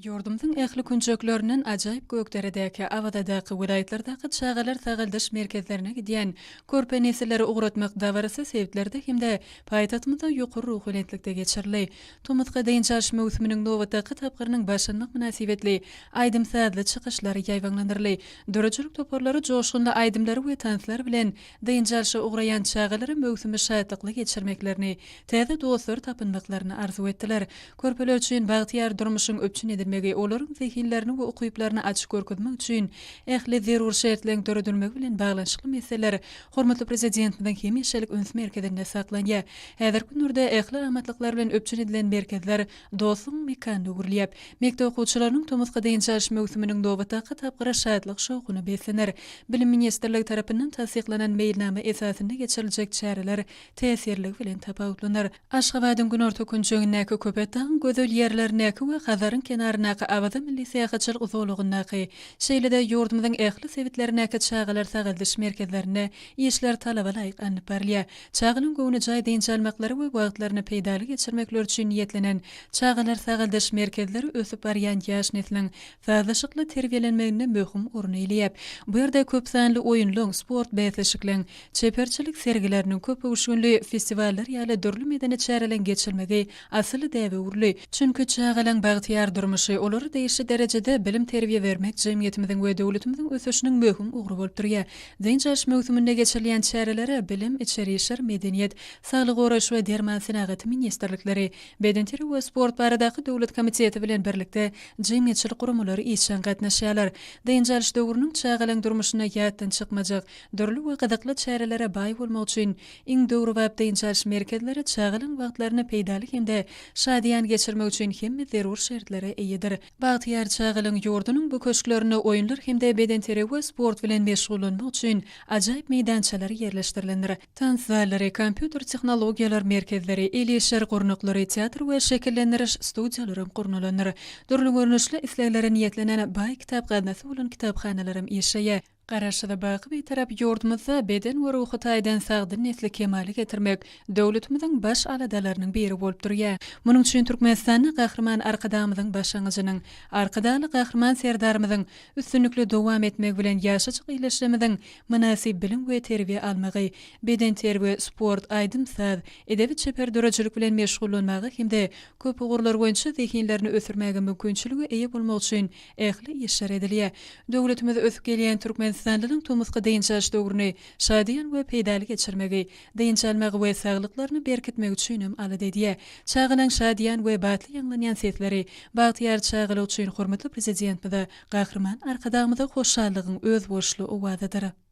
Yurdumyň ähli künçeklerinden ajaýyp gökderedäki awadadyky vilayetlerdeäki çagalar tagaldyş merkezlerine gidýän körpe nesilleri ugratmak dawarysy sebäplerde hemde paýtatmyzda ýokary ruhaniýetlikde geçirli. Tumutga deýinçäş mewsüminiň nowatdaky tapgyrynyň başlanmak münasibetli aýdym sadly çykyşlary ýaýwanlanyrly. Döreçilik toparlary joşgunly aýdymlary we tanslar bilen deýinçäşe ugraýan çagalary mewsümi şaýtlykly geçirmeklerini, täze dostlar tapynmaklaryny arzu etdiler. Körpeler üçin bagtyar durmuşyň öpçün edilmegi olaryň zehinlerini we okuyuplaryny açyk görkezmek üçin ähli zerur şertlerini töredilmegi bilen baglanşykly meseleler hormatly prezidentimiň hemişelik üns merkezinde saklanýar. Häzir günlerde ähli rahmatlyklar bilen öpçün edilen merkezler dostluň mekanyny gurulýar. Mekdep okuwçylarynyň Tomuzga deýinçäş mewsüminiň nowatdaky tapgyra şaýtlyk şowkuny beslenir. Bilim ministrligi tarapyndan tasdiklanan meýilnama esasynda geçiriljek çäreler täsirli bilen tapawutlanır. Aşgabatyň günorta künçegindäki köpetdaň gözel ýerlerindäki we Hazaryň kenaryndaky Abada milli säýahatçylyk uzawlygyndaky şeýlede ýurdumyzyň ähli sebitlerindäki çagalar tagaldyş merkezlerine işler talaba laýyk anyp berilýär. Çagalyň gowuny jaý deýinçälmekleri we wagtlaryny peýdaly geçirmekler üçin niýetlenen çagalar tagaldyş merkezleri ösüp barýan ýaş nesliniň fazlaşykly terbiýelenmegine möhüm urun eýlýär. Bu ýerde köp sanly oýunlaryň, sport bäsleşikliň, çeperçilik sergileriniň köp ugşunly festiwaller ýaly dörli medeni çärelen geçirmegi asyly däwe urly. Çünki çagalan bagtyar durmuşy olary değişi derecede bilim terbiýe bermek jemgyýetimiziň we döwletimiziň ösüşiniň möhüm ugry bolup durýar. Deýinçäş mewsüminde geçirilýän çärelere bilim, içeri işler, medeniýet, saglyk goraýş we derman senagaty ministrlikleri, bedenteri we sport baradaky döwlet komiteti bilen birlikde jemgyýetçilik gurumlary işen gatnaşýarlar. Deýinçäş döwrüniň çagalan durmuşyna ýatdan çykmajak, dörli we gyzykly çärelere baý bolmak üçin iň döwri wagt deýinçäş merkezleri çagalan wagtlaryny peýdaly hemde şadyan geçirmek üçin hemme zerur şertlere eýidir. Bagtyar çagalyň ýurdunyň bu köşklerini oýunlar hemde bedenteri we sport bilen meşgullanmak üçin ajaýyp meýdançalar ýerleşdirilendir. Tans zallary, kompýuter tehnologiýalar merkezleri, elişer gurnuklary, teatr we şekillendiriş studiýalary gurnulanır. Dörli görnüşli isleýlere niýetlenen baý kitap gatnasy bolan kitaphanalaryň işeýär. Garaşyda baky bir tarap ýurdumyzda beden we ruhy taýdan sagdy nesli kemali getirmek döwletimiziň baş aladalarynyň biri bolup durýar. Munyň üçin Türkmenistanyň gahrman arkadamyzyň başlangyjynyň, arkadaly gahrman serdarymyzyň üstünlikli dowam etmek bilen ýaşaçyk iýleşmediň münasib bilim we terbiýe almagy, beden terbiýe, sport, aýdym sad, edebi çeper döreçilik bilen meşgullanmagy hemde köp ugurlar boýunça zehinlerini ösürmäge mümkinçiligi eýe bolmak üçin ähli işler edilýär. Döwletimiz ösüp gelýän Türkmen Sanlyň Tomuzga deýinçäş döwrüni şadyan we peýdaly geçirmegi, deýinçälmegi we saglyklaryny berkitmek üçin alad edýär. Çagalan şadyan we batly ýanglanýan sesleri, bagtyar çagaly üçin hormatly prezidentimiz gahrman arkadamyda hoşallygyň öz boşlugy owadydyr.